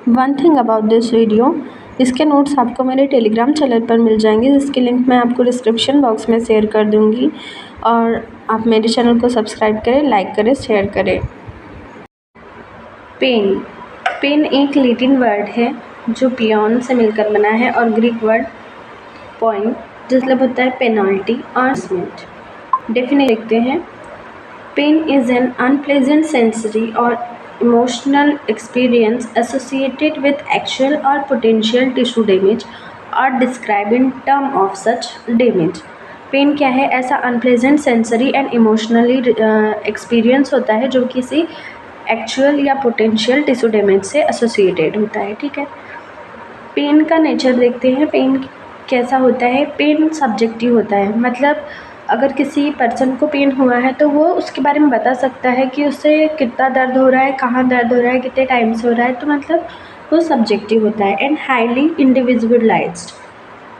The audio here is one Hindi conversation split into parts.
One thing about this video, इसके नोट्स आपको मेरे टेलीग्राम चैनल पर मिल जाएंगे, जिसकी लिंक मैं आपको डिस्क्रिप्शन बॉक्स में शेयर कर दूंगी। और आप मेरे चैनल को सब्सक्राइब करें, लाइक करें, शेयर करें। पेन। पेन एक लैटिन वर्ड है जो पियोन से मिलकर बना है, और ग्रीक वर्ड पॉइंट जिसका मतलब होता है पेनल्टी और पनिशमेंट। डेफिनेशन देखते हैं। Pain is an unpleasant sensory और emotional experience associated with actual or potential tissue damage or described in term of such damage। Pain क्या है? ऐसा unpleasant sensory and emotionally experience होता है जो किसी एक्चुअल या पोटेंशियल टिश्यू डैमेज से एसोसिएटेड होता है। ठीक है, पेन का नेचर देखते हैं। पेन कैसा होता है? पेन सब्जेक्टिव होता है, मतलब अगर किसी पर्सन को पेन हुआ है तो वो उसके बारे में बता सकता है कि उससे कितना दर्द हो रहा है, कहाँ दर्द हो रहा है, कितने टाइम से हो रहा है, तो मतलब वो सब्जेक्टिव होता है एंड हाईली इंडिविजुअलाइज्ड।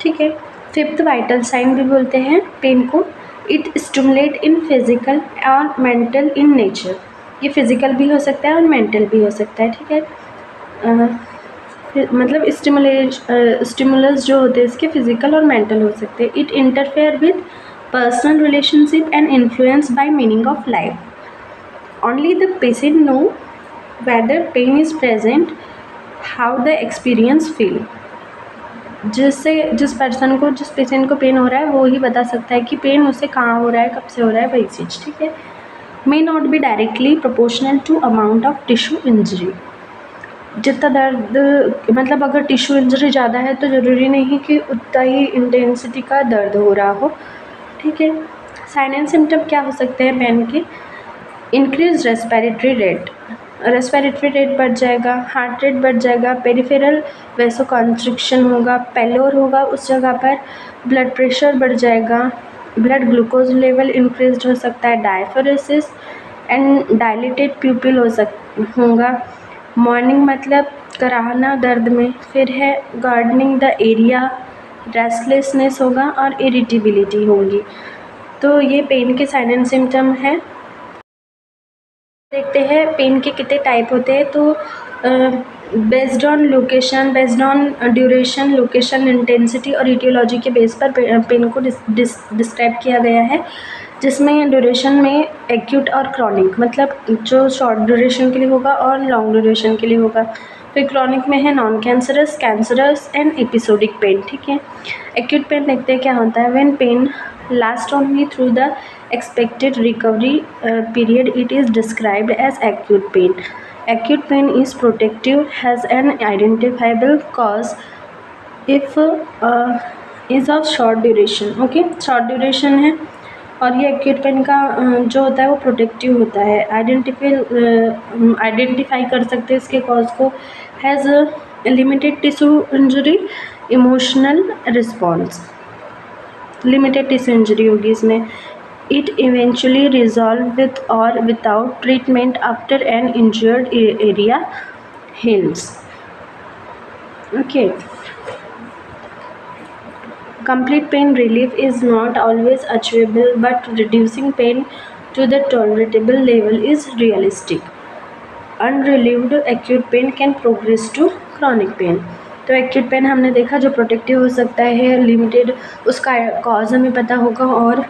ठीक है, फिफ्थ वाइटल साइन भी बोलते हैं पेन को। इट स्टिमुलेट इन फिजिकल और मेंटल इन नेचर। ये फिजिकल भी हो सकता है और मेंटल भी हो सकता है। ठीक है, मतलब स्टिमुलस जो होते हैं इसके फिजिकल और मेंटल हो सकते हैं। It interfere with personal relationship and influenced by meaning of life. Only the patient know whether pain is present, how the experience feel. जिस पेशेंट को पेन हो रहा है वो ही बता सकता है कि पेन उसे कहाँ हो रहा है, कब से हो रहा है, वही चीज़। ठीक है, may not be directly proportional to amount of tissue injury. जितना दर्द, मतलब अगर टिश्यू इंजरी ज़्यादा है तो ज़रूरी नहीं कि उतना ही इंटेंसिटी का दर्द हो रहा हो। ठीक है, साइन एंड सिम्टम क्या हो सकते हैं पेन के? इंक्रीज रेस्पिरेटरी रेट बढ़ जाएगा, हार्ट रेट बढ़ जाएगा, पेरिफेरल वैसोकॉन्स्ट्रिक्शन होगा, पेलोर होगा उस जगह पर, ब्लड प्रेशर बढ़ जाएगा, ब्लड ग्लूकोज लेवल इंक्रीज हो सकता है, डायफोरेसिस एंड डायलेटेड प्यूपिल होगा, मॉर्निंग मतलब कराहना दर्द में, फिर है गार्डनिंग द एरिया, रेस्टलेसनेस होगा और इरिटेबिलिटी होगी। तो ये पेन के साइन एंड सिम्टम है। देखते हैं पेन के कितने टाइप होते हैं। तो based on location, based on duration, location, intensity और इटियोलॉजी के बेस पर पेन को डिस्क्राइब किया गया है, जिसमें ड्यूरेशन में एक्यूट और क्रॉनिक, मतलब जो शॉर्ट ड्यूरेशन के लिए होगा और लॉन्ग ड्यूरेशन के लिए होगा। फिर क्रॉनिक में है non cancerous, cancerous and episodic pain. ठीक है, एक्यूट पेन देखते हैं क्या होता है। When pain last only through the expected recovery period, it is described as acute pain. Acute pain is protective, has an identifiable cause if is of short duration. Okay, short duration है और ये acute pain का जो होता है वो प्रोटेक्टिव होता है। आइडेंटिफाई कर सकते हैं इसके कॉज को। Has limited tissue injury, emotional response, limited tissue injury होगी इसमें। It eventually resolves with or without treatment after an injured area heals. Okay. Complete pain relief is not always achievable, but reducing pain to the tolerable level is realistic. Unrelieved acute pain can progress to chronic pain. तो एक्यूट पेन हमने देखा जो प्रोटेक्टिव हो सकता है, लिमिटेड, उसका कॉज हमें पता होगा और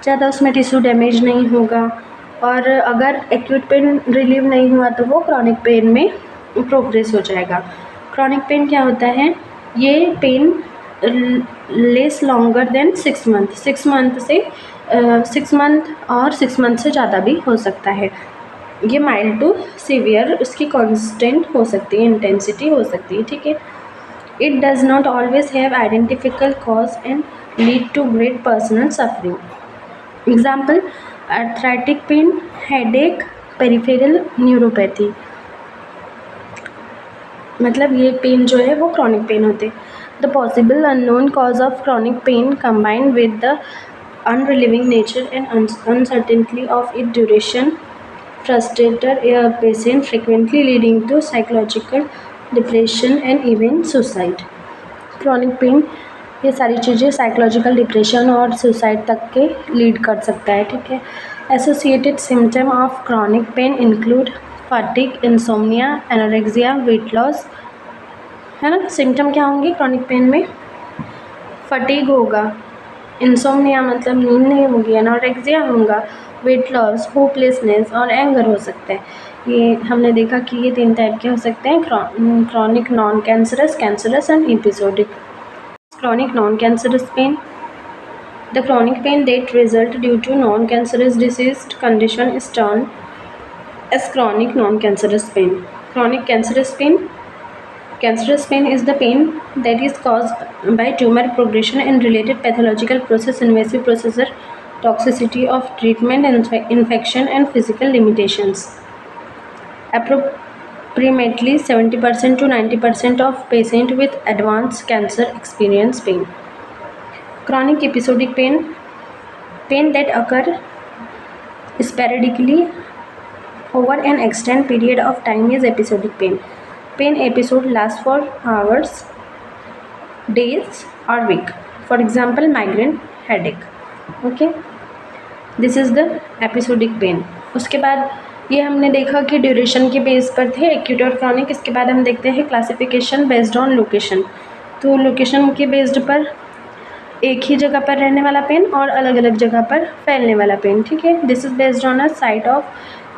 ज़्यादा उसमें टिश्यू डैमेज नहीं होगा। और अगर एक्यूट पेन रिलीव नहीं हुआ तो वो क्रॉनिक पेन में प्रोग्रेस हो जाएगा। क्रॉनिक पेन क्या होता है? ये pain less longer than 6 month, 6 month से 6 मंथ और 6 मंथ से ज़्यादा भी हो सकता है। ये माइल्ड टू सीवियर, उसकी कॉन्स्टेंट हो सकती है, इंटेंसिटी हो सकती है। ठीक है, it does not always have identifiable cause and lead to great personal suffering. Example, arthritic pain, headache, peripheral neuropathy. मतलब ये पेन जो है वो क्रॉनिक पेन होते हैं। The possible unknown cause of chronic pain combined with the unrelieving nature and uncertainty of it duration frustrated a patient, frequently leading to psychological depression and even suicide. Chronic pain ये सारी चीज़ें साइकोलॉजिकल डिप्रेशन और सुसाइड तक के लीड कर सकता है। ठीक है, associated symptom of chronic pen include fatigue, insomnia, anorexia, weight loss, है ना। सिम्टम क्या होंगे क्रॉनिक पेन में? फटीग होगा, इंसोम्निया मतलब नींद नहीं होगी, एनोरेक्सिया होगा, वेट लॉस, होपलेसनेस और एंगर हो सकता है। ये हमने देखा कि ये 3 टाइप के हो सकते हैं, chronic, non cancerous, cancerous and episodic. Chronic non cancerous pain, the chronic pain that result due to non-cancerous diseased condition is termed as chronic non-cancerous pain. Chronic cancerous pain is the pain that is caused by tumor progression and related pathological process, invasive procedure, toxicity of treatment, infection and physical limitations. Approximately 70% to 90% of patients with advanced cancer experience pain. Chronic episodic pain that occur sporadically over an extended period of time is episodic pain. Pain episode lasts for hours, days or week. For example, migraine, headache. Okay, this is the episodic pain. उसके बाद ये हमने देखा कि ड्यूरेशन के बेस पर थे एक्यूट और क्रॉनिक। इसके बाद हम देखते हैं क्लासिफिकेशन बेस्ड ऑन लोकेशन। तो लोकेशन के बेस्ड पर एक ही जगह पर रहने वाला पेन और अलग अलग जगह पर फैलने वाला पेन, ठीक है। This is based on a site of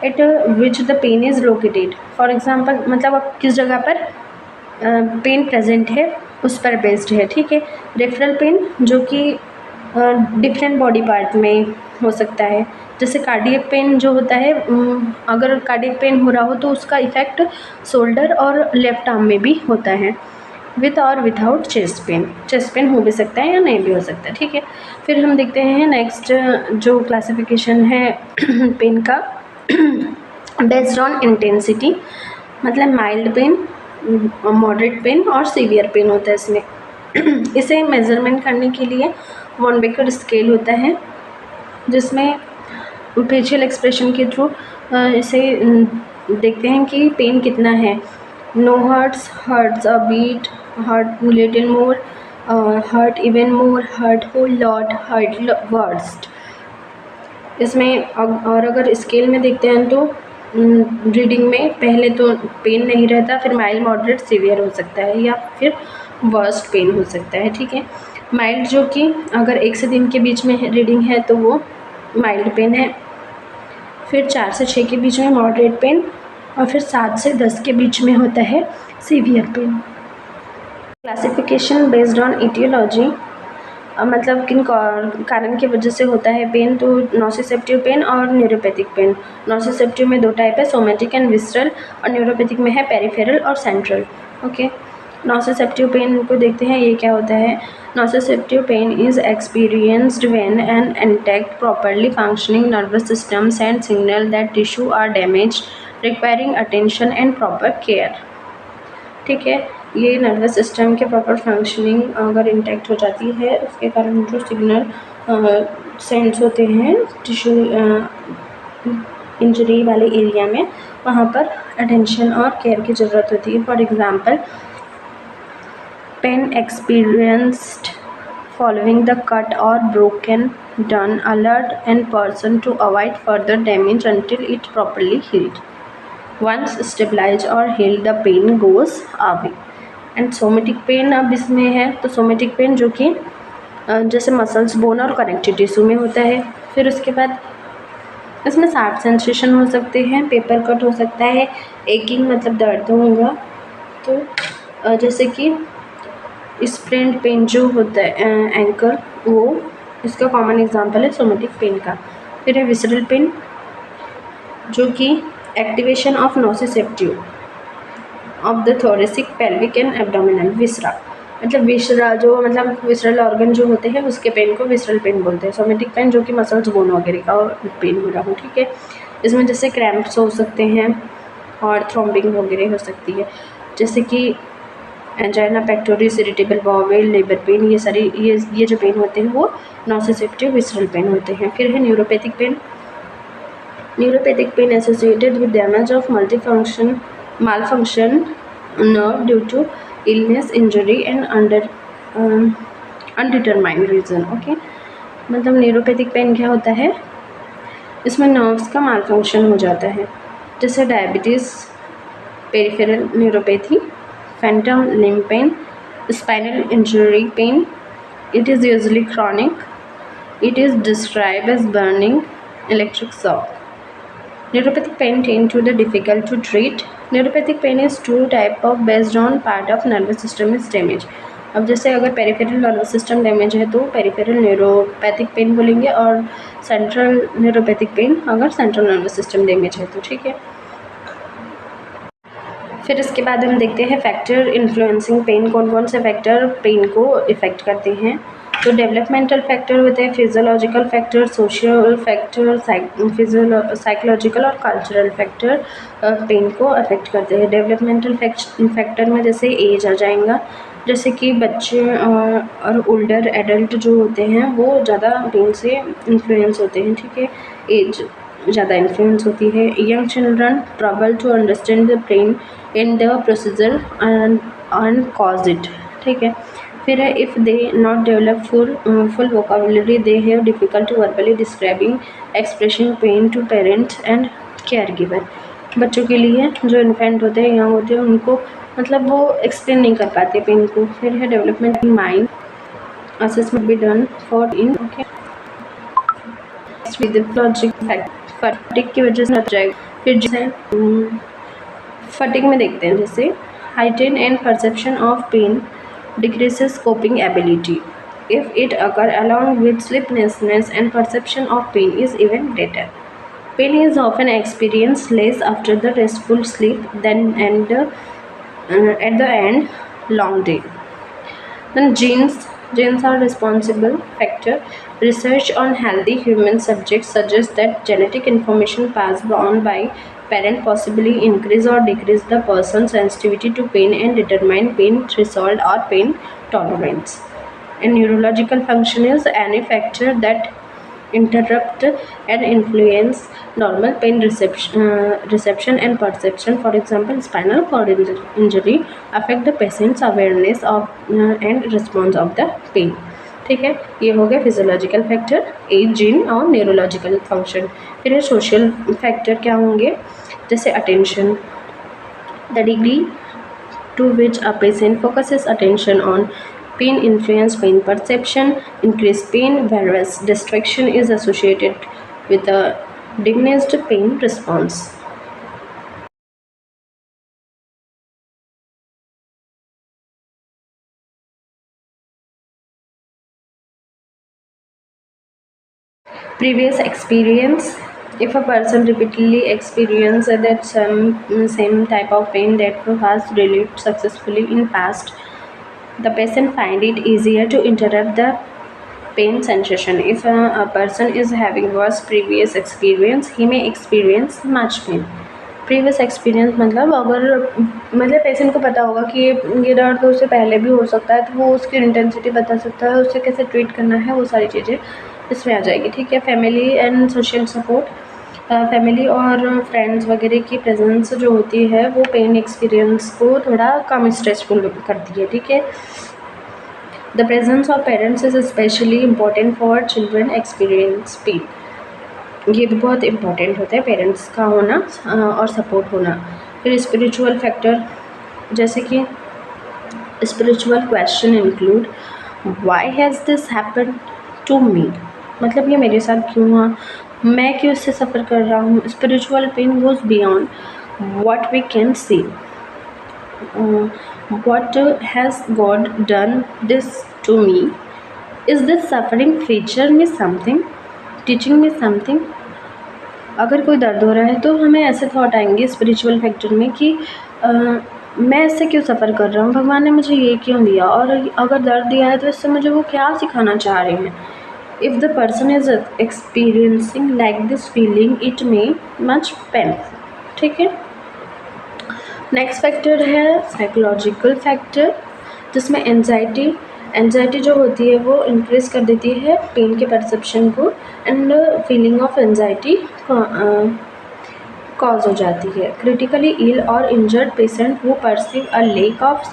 at which the pain is located. For example मतलब अब किस जगह पर पेन प्रेजेंट है उस पर बेस्ड है, ठीक है। रेफरल पेन जो कि डिफरेंट बॉडी पार्ट में हो सकता है, जैसे कार्डियक पेन जो होता है, अगर कार्डियक पेन हो रहा हो तो उसका इफेक्ट शोल्डर और लेफ्ट आर्म में भी होता है। विथ और विदाउट चेस्ट पेन हो भी सकता है या नहीं भी हो सकता है, ठीक है। फिर हम देखते हैं नेक्स्ट जो क्लासिफिकेशन है पेन का बेस्ड ऑन इंटेंसिटी, मतलब माइल्ड पेन, मॉडरेट पेन और सीवियर पेन होता है इसमें। इसे मेज़रमेंट करने के लिए वॉन बेकर स्केल होता है जिसमें फेशियल एक्सप्रेशन के थ्रू इसे देखते हैं कि पेन कितना है। No hurts a bit, hurt little more, hurt even more, hurt whole lot, hurt worst. इसमें और अगर स्केल में देखते हैं तो रीडिंग में पहले तो पेन नहीं रहता, फिर माइल्ड, मॉडरेट, सीवियर हो सकता है या फिर वर्स्ट पेन हो सकता है, ठीक है। माइल्ड जो कि अगर 1 से 3 के बीच में रीडिंग है तो वो माइल्ड पेन है, फिर 4 से 6 के बीच में मॉडरेट पेन और फिर 7 से 10 के बीच में होता है severe pain. Classification based on etiology, मतलब किन कारण की वजह से होता है पेन, तो नॉसिसेप्टिव पेन और न्यूरोपैथिक पेन। नॉसिसेप्टिव में 2 टाइप है, सोमेटिक एंड विसरल, और न्यूरोपैथिक में है पेरिफेरल और सेंट्रल। ओके, नॉसिसेप्टिव पेन को देखते हैं, ये क्या होता है। Nociceptive pain is experienced when an intact properly functioning nervous system send signal that tissue are damaged requiring attention and proper care, ठीक है। ये नर्वस सिस्टम के प्रॉपर फंक्शनिंग अगर इंटैक्ट हो जाती है उसके कारण जो सिग्नल सेंड्स होते हैं टिश्यू इंजरी वाले एरिया में, वहाँ पर अटेंशन और केयर की ज़रूरत होती है। For example, pain experienced following the cut और broken done alert and person to avoid further damage until it properly healed. Once stabilized or healed, the pain goes away. And somatic pain अब इसमें है, तो सोमेटिक पेन जो कि जैसे मसल्स, बोन और कनेक्टिव टिश्यू में होता है। फिर उसके बाद इसमें शार्प सेंसेशन हो सकते हैं, पेपर कट हो सकता है, एकिंग मतलब दर्द होगा। तो जैसे कि स्प्रेंड पेन जो होता है एंकल, वो इसका कॉमन एग्जांपल है सोमेटिक पेन का। फिर है विसरल पेन जो कि activation of nociceptive of the thoracic, pelvic and abdominal. Viscera मतलब विसरा जो मतलब विसरल ऑर्गन जो होते हैं उसके पेन को विसरल पेन बोलते हैं। सोमेटिक पेन जो कि मसल्स, बोन वगैरह का पेन हो रहा हो, ठीक है। इसमें जैसे क्रैम्प्स हो सकते हैं और थ्रोम्बिंग वगैरह हो सकती है, जैसे कि angina pectoris, irritable bowel, labour pain, ये सारी ये जो पेन होते हैं वो नॉसिसेप्टिव विसरल पेन होते हैं। फिर है neuropathic pain. Neuropathic pain associated with damage of malfunction nerve due to illness, injury and undetermined reason. Okay, मतलब न्यूरोपैथिक पेन क्या होता है, इसमें नर्व्स का माल फंक्शन हो जाता है, जैसे diabetes, peripheral neuropathy, phantom limb pain, spinal injury pain. It is usually chronic. It is described as burning, electric shock. Neuropathic pain tend to the difficult to treat. Neuropathic pain is two type of based on part of nervous system is damaged. अब जैसे अगर पेरिफेरल नर्वस सिस्टम डैमेज है तो पेरिफेरल न्यूरोपैथिक पेन बोलेंगे, और सेंट्रल न्यूरोपैथिक पेन अगर सेंट्रल नर्वस सिस्टम डैमेज है तो, ठीक है। फिर इसके बाद हम देखते हैं फैक्टर इन्फ्लुएंसिंग पेन, कौन कौन से फैक्टर पेन को इफ़ेक्ट करते हैं। तो डेवलपमेंटल फैक्टर होते हैं, physiological factor, social factor, psychological और कल्चरल फैक्टर पेन को अफेक्ट करते हैं। डेवलपमेंटल फैक्टर में जैसे एज आ जाएगा, जैसे कि बच्चे और ओल्डर एडल्ट जो होते हैं वो ज़्यादा पेन से इन्फ्लुएंस होते हैं, ठीक है, एज ज़्यादा इन्फ्लुएंस होती है। Young children trouble to understand the pain in the procedure and cause it, ठीक है। फिर है if they not develop full vocabulary, they have difficult to verbally describing expressing pain to parents and caregiver. बच्चों के लिए जो इन्फेंट होते हैं, यंग होते हैं, उनको मतलब वो एक्सप्लेन नहीं कर पाते पेन को। फिर है development in mind, assessment be done for in, okay, with logic fatigue की वजह से जाएगा। फिर जैसे फटिग में देखते हैं, जैसे heighten and perception of pain decreases coping ability. If it occur along with sleeplessness and perception of pain is even greater. Pain is often experienced less after the restful sleep than at the end long day. Then genes are responsible factor. Research on healthy human subjects suggests that genetic information passed on by parent possibly increase or decrease the person's sensitivity to pain and determine pain threshold or pain tolerance. And neurological function is any factor that interrupt and influence normal pain reception and perception. For example, spinal cord injury affect the patient's awareness of and response of the pain, ठीक है। ये हो गया फिजियोलॉजिकल फैक्टर, एज, जीन और न्यूरोलॉजिकल फंक्शन। फिर सोशल फैक्टर क्या होंगे, जैसे attention, the degree to which a patient focuses attention on pain influence pain perception, increased pain, whereas distraction is associated with a diminished pain response. Previous experience. If a person repeatedly experiences that same type of pain that was relieved successfully in past, the patient find it easier to interrupt the pain sensation. If a person is having worse previous experience, he may experience much pain. Previous experience मतलब अगर मतलब पेशेंट को पता होगा कि ये दर्द तो उससे पहले भी हो सकता है, तो वो उसकी इंटेंसिटी बता सकता है, उससे कैसे ट्रीट करना है, वो सारी चीज़ें इसमें आ जाएगी, ठीक है। Family and social support, family और फ्रेंड्स वगैरह की प्रेजेंस जो होती है वो पेन एक्सपीरियंस को थोड़ा कम स्ट्रेसफुल करती है, ठीक है। The presence of parents is specially important for children experience pen. ये भी बहुत इम्पोर्टेंट होता है पेरेंट्स का होना और सपोर्ट होना। फिर स्पिरिचुअल फैक्टर, जैसे कि spiritual question include why has this happened to me, मतलब ये मेरे साथ क्यों हुआ, मैं क्यों इससे सफ़र कर रहा हूँ। Spiritual pain goes beyond what we can see, what has God done this to me, is this suffering feature में समथिंग, टीचिंग में समथिंग। अगर कोई दर्द हो रहा है तो हमें ऐसे थॉट आएंगे स्पिरिचुअल फैक्टर में कि मैं इससे क्यों सफ़र कर रहा हूँ, भगवान ने मुझे ये क्यों दिया, और अगर दर्द दिया है तो इससे मुझे वो क्या सिखाना चाह रहे हैं। If the person is experiencing like this feeling it may much pain, ठीक है। नेक्स्ट फैक्टर है साइकोलॉजिकल फैक्टर, जिसमें एंजाइटी जो होती है वो इंक्रीज कर देती है पेन के परसेप्शन को, and feeling of anxiety cause हो जाती है। क्रिटिकली इल और इंजर्ड पेशेंट वो perceive a lake of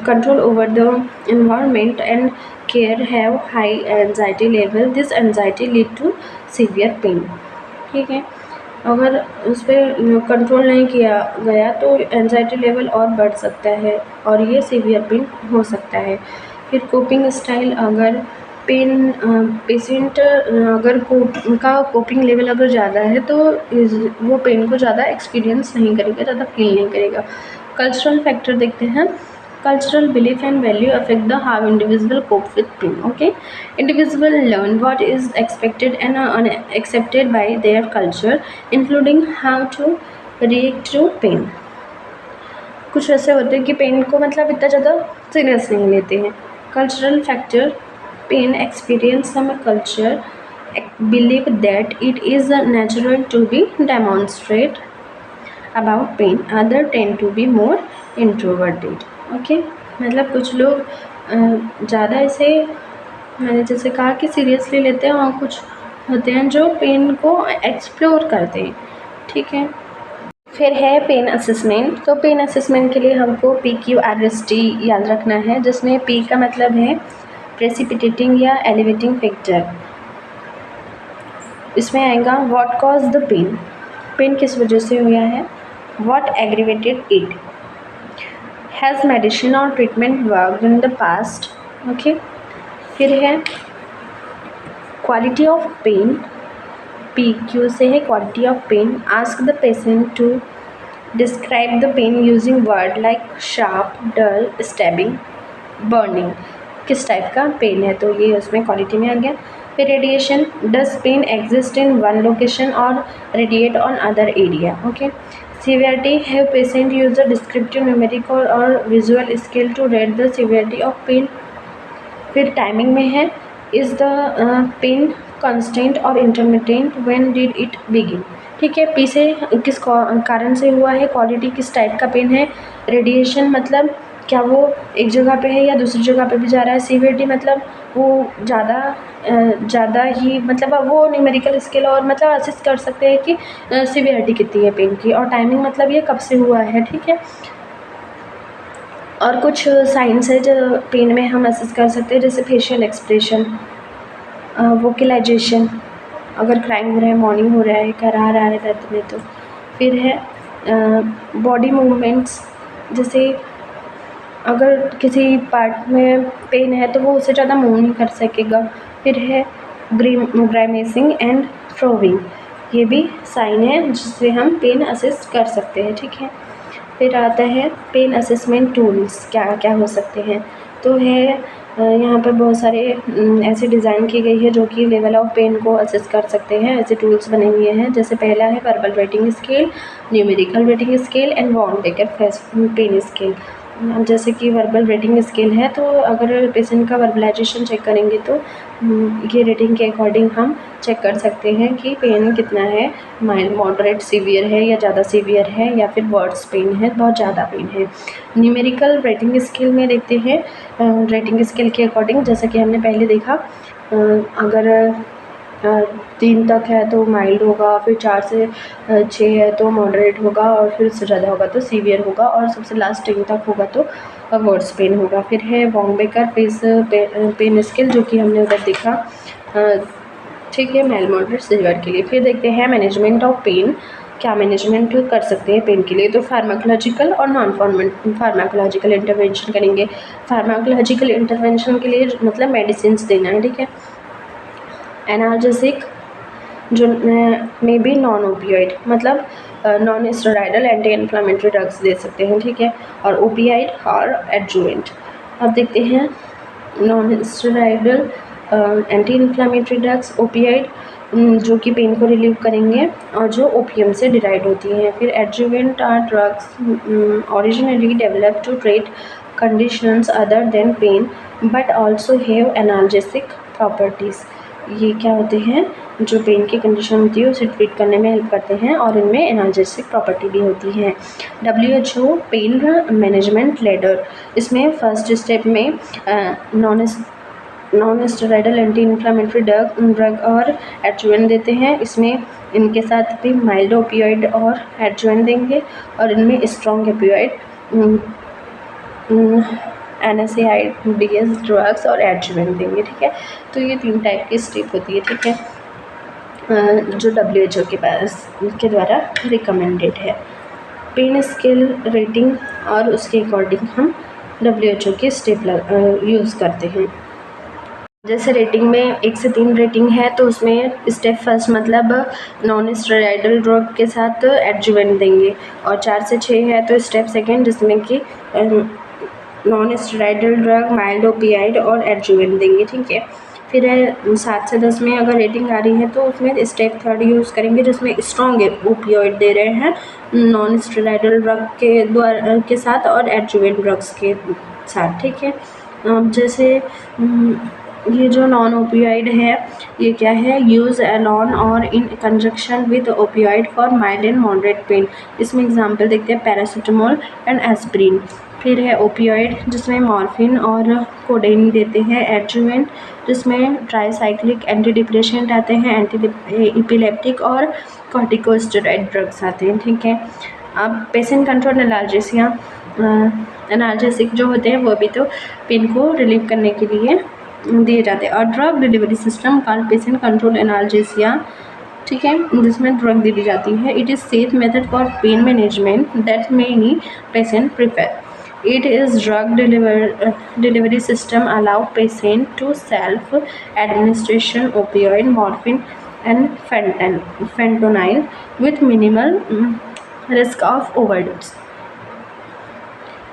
control over the environment and care have high anxiety level. This anxiety lead to severe pain, ठीक है। अगर उस पर कंट्रोल नहीं किया गया तो एंजाइटी लेवल और बढ़ सकता है और ये सीवियर पेन हो सकता है। फिर कोपिंग स्टाइल, अगर पेशेंट अगर उनका कोपिंग लेवल अगर ज़्यादा है तो वो पेन को ज़्यादा एक्सपीरियंस नहीं करेगा, ज़्यादा फील नहीं करेगा। कल्चरल फैक्टर देखते हैं। Cultural belief and value affect the how individual cope with pain. Okay, individual learn what is expected and accepted by their culture, including how to react to pain. कुछ ऐसे होते हैं कि पेन को मतलब इतना ज़्यादा सीरियस नहीं लेते हैं। Cultural factor, pain experience some culture believe that it is natural to be demonstrate about pain, other tend to be more introverted. Okay, मतलब कुछ लोग ज़्यादा इसे मैंने जैसे कहा कि सीरियसली लेते हैं और कुछ होते हैं जो पेन को एक्सप्लोर करते हैं। ठीक है, फिर है पेन असेसमेंट। तो पेन असेसमेंट के लिए हमको PQRST याद रखना है, जिसमें P का मतलब है प्रेसिपिटेटिंग या एलिवेटिंग फैक्टर। इसमें आएगा what cause the pain, pain किस वजह से हुआ है, what aggravated it, has medicine और treatment worked in the past. Okay, फिर है क्वालिटी ऑफ पेन, PQ से है quality of pain. Ask the patient to describe the pain using word like sharp, dull, stabbing, burning. किस टाइप का पेन है, तो ये उसमें क्वालिटी में आ गया। फिर radiation, does pain exist in one location और radiate on other area. Okay, severity, have patient use the descriptive numeric और visual scale to rate the severity of pain. फिर टाइमिंग में है, इज़ द पेन कांस्टेंट और intermittent, when did it begin. ठीक है, पी से किस कारण से हुआ है, क्वालिटी किस टाइप का पेन है, रेडिएशन मतलब क्या वो एक जगह पे है या दूसरी जगह पे भी जा रहा है, सीवियरिटी मतलब वो ज़्यादा ही मतलब वो न्यूमेरिकल स्केल और मतलब असिस्ट कर सकते हैं कि सीवियरिटी कितनी है पेन की, और टाइमिंग मतलब ये कब से हुआ है। ठीक है, और कुछ साइंस है जो पेन में हम असिस कर सकते हैं, जैसे फेशियल एक्सप्रेशन, वोकलाइजेशन, अगर क्राइम हो रहा है, मॉर्निंग हो रहा है, कराह रहा है दर्द में तो। फिर है बॉडी मूवमेंट्स, जैसे अगर किसी पार्ट में पेन है तो वो उससे ज़्यादा मूव नहीं कर सकेगा। फिर है ग्राइमेसिंग एंड फ्रोविंग, ये भी साइन है जिससे हम पेन असिस्ट कर सकते हैं। ठीक है, फिर आता है पेन असेसमेंट टूल्स, क्या क्या हो सकते हैं। तो है यहाँ पर बहुत सारे ऐसे डिज़ाइन की गई है जो कि लेवल ऑफ पेन को असेस कर सकते हैं, ऐसे टूल्स बने हुए हैं। जैसे पहला है verbal rating scale, numeric rating scale and Wong Baker pain scale. जैसे कि वर्बल रेटिंग स्केल है, तो अगर पेशेंट का वर्बलाइजेशन चेक करेंगे तो ये रेटिंग के अकॉर्डिंग हम चेक कर सकते हैं कि पेन कितना है, माइल्ड, मॉडरेट, सीवियर है या ज़्यादा सीवियर है, या फिर वर्ड्स पेन है, बहुत ज़्यादा पेन है। न्यूमेरिकल रेटिंग स्केल में देखते हैं रेटिंग स्केल के अकॉर्डिंग, जैसा कि हमने पहले देखा, अगर 3 तक है तो माइल्ड होगा, फिर 4 से 6 है तो मॉडरेट होगा, और फिर उससे ज़्यादा होगा तो सीवियर होगा, और सबसे लास्ट 10 तक होगा तो वर्ड्स पेन होगा। फिर है वॉन बेकर पेन स्केल, जो कि हमने उधर देखा। ठीक है, माइल्ड, मॉडरेट, सीवियर के लिए। फिर देखते हैं मैनेजमेंट ऑफ पेन, क्या मैनेजमेंट कर सकते हैं पेन के लिए। तो फार्माकोलॉजिकल और नॉन फार्माकोलॉजिकल इंटरवेंशन करेंगे। फार्माकोलॉजिकल इंटरवेंशन के लिए मतलब मेडिसिन देना है। ठीक है, एनाल्जेसिक जो में भी नॉन ओपियोइड मतलब non steroidal anti inflammatory drugs दे सकते हैं। ठीक है, और ओपियाइड और एडजुवेंट। अब देखते हैं non steroidal anti inflammatory drugs, opioid जो कि पेन को रिलीव करेंगे और जो ओपियम से डिराइव होती हैं। फिर adjuvant are drugs originally developed to treat conditions other than pain but also have analgesic properties. ये क्या होते हैं, जो पेन की कंडीशन होती है उसे ट्रीट करने में हेल्प करते हैं, और इनमें एनाल्जेसिक प्रॉपर्टी भी होती है। WHO पेन मैनेजमेंट लेडर, इसमें फर्स्ट स्टेप में non steroidal anti inflammatory drug और एडजुवेंट देते हैं। इसमें इनके साथ भी माइल्ड ओपियोइड और एडजुवेंट देंगे, और इनमें स्ट्रॉन्ग ओपियोइड, NSAIDs ड्रग्स और एडजुवेंट देंगे। ठीक है, तो ये 3 टाइप की स्टेप होती है। ठीक है, जो WHO के पास के द्वारा रिकमेंडेड है। पेन स्केल रेटिंग और उसके अकॉर्डिंग हम WHO के स्टेप यूज़ करते हैं। जैसे रेटिंग में 1 से 3 रेटिंग है तो उसमें स्टेप फर्स्ट मतलब नॉन स्टेरॉइडल ड्रग के साथ एडजुवेंट देंगे, और 4 से 6 है तो स्टेप सेकेंड जिसमें कि non steroidal drug, mild opioid और एडजुवेंट देंगे, ठीक है। फिर है 7 से 10 में अगर रेटिंग आ रही है तो उसमें स्टेप थर्ड यूज़ करेंगे जिसमें स्ट्रॉन्ग ओपियोइड दे रहे हैं नॉन स्टेरॉइडल ड्रग के द्वारा के साथ और एडजुवेंट ड्रग्स के साथ, ठीक है। जैसे ये जो नॉन ओपियोइड है ये क्या है, यूज़ अलोन और इन conjunction with opioid for mild and moderate pen. इसमें एग्जांपल देखते हैं पैरासीटामोल एंड एस्पिरिन। फिर है ओपियोइड जिसमें मॉर्फिन और कोडेइन देते हैं, एडजुवेंट जिसमें ट्राईसाइक्लिक एंटी डिप्रेशेंट आते हैं, एंटी इपिलेप्टिक और कॉर्टिकोस्टेरॉइड ड्रग्स आते हैं, ठीक है। अब पेशेंट कंट्रोल एनाल्जेसिया, एनाल्जेसिक जो होते हैं वो भी तो पेन को रिलीव करने के लिए दिए जाते हैं, और drug delivery system called patient control analgesia, ठीक है, जिसमें ड्रग दी जाती है। It is safe method for pain management that many patient prefer. It is drug delivery system allow patient to self administration opioid, morphine and fentanyl with minimal risk of overdose.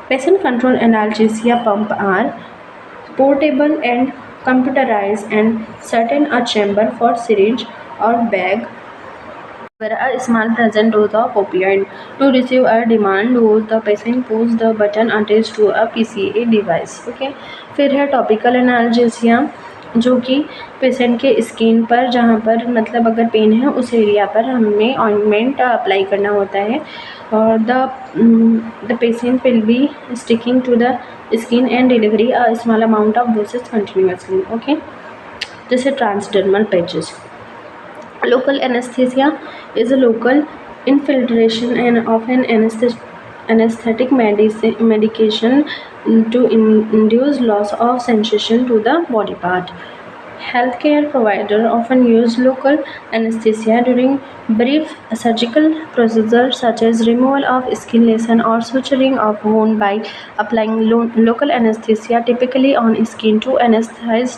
Patient control analgesia pump are portable and computerized and set in a chamber for syringe or bag where a small present dose of opioid. To receive a demand dose, the patient push the button attached to a PCA device. Okay. फिर है टॉपिकल एनाल्जेसिया जो कि पेशेंट के स्किन पर, जहाँ पर मतलब अगर पेन है उस एरिया पर हमें ऑइंटमेंट अप्लाई करना होता है, और the patient will be sticking to the skin and delivery a small amount of dosage continuously, okay. जैसे transdermal patches. Local anesthesia is a local infiltration and of an anesthetic medication to induce loss of sensation to the body part. Healthcare providers often use local anesthesia during brief surgical procedures such as removal of skin lesion or suturing of wound by applying local anesthesia typically on skin to anesthetize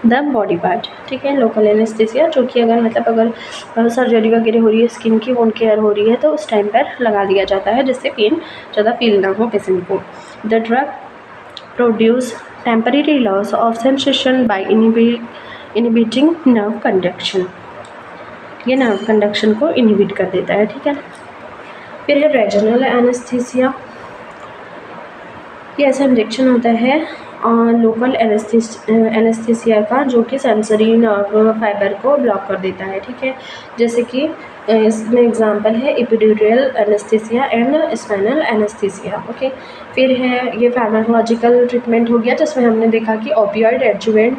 the body part, ठीक है। लोकल एनेस्थीसिया जो कि अगर मतलब अगर सर्जरी वगैरह हो रही है, स्किन की वुंड केयर हो रही है तो उस टाइम पर लगा दिया जाता है जिससे पेन ज़्यादा फील ना हो पेशेंट को। The drug produce temporary loss of sensation by inhibiting nerve conduction, ये नर्व कंडक्शन को इनहिबिट कर देता है, ठीक है। फिर है रेजनल एनेस्थीसिया, ये ऐसा इंजेक्शन होता है लोकल एनेस्थीसिया का जो कि सेंसरी नर्व फाइबर को ब्लॉक कर देता है, ठीक है। जैसे कि इसमें एग्जांपल है epidural anaesthesia and spinal anaesthesia, okay. फिर है ये फार्माकोलॉजिकल ट्रीटमेंट हो गया जिसमें हमने देखा कि opioid, adjuvant,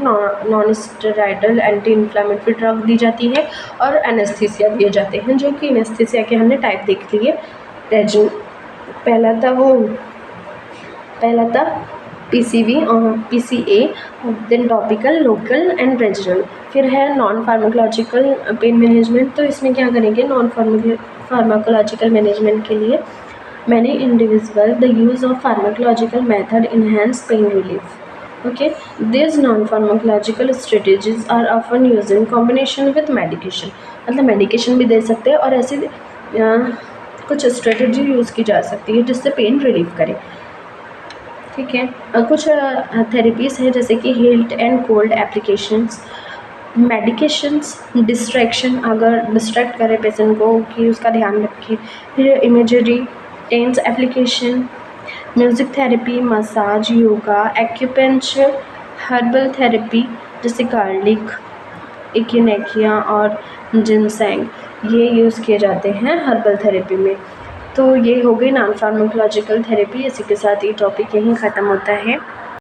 non steroidal anti inflammatory drug दी जाती है और एनेस्थीसिया दिए जाते हैं, जो कि एनेस्थीसिया के हमने टाइप देख लिए। पहला था PCV और PCA, then topical, local and regional. फिर है नॉन फार्माकोलॉजिकल पेन मैनेजमेंट, तो इसमें क्या करेंगे, नॉन फार्माकोलॉजिकल मैनेजमेंट के लिए many individual the use of pharmacological method enhance pain relief, okay. This non pharmacological strategies are often use in combination with medication, मतलब मेडिकेशन भी दे सकते हैं और ऐसी कुछ स्ट्रेटेजी यूज़ की जा सकती है जिससे पेन रिलीफ करे, ठीक है। कुछ थेरेपीज़ हैं जैसे कि heat and cold applications, medications, distraction, अगर डिस्ट्रैक्ट करे पेशेंट को कि उसका ध्यान रखें। फिर imagery, TENS application, music therapy, massage, yoga, acupuncture, herbal therapy जैसे गार्लिक, इकिनेकिया और जिनसेंग, ये यूज़ किए जाते हैं हर्बल थेरेपी में। तो ये हो गई नॉन फार्माकोलॉजिकल थेरेपी। इसी के साथ ये टॉपिक यहीं ख़त्म होता है।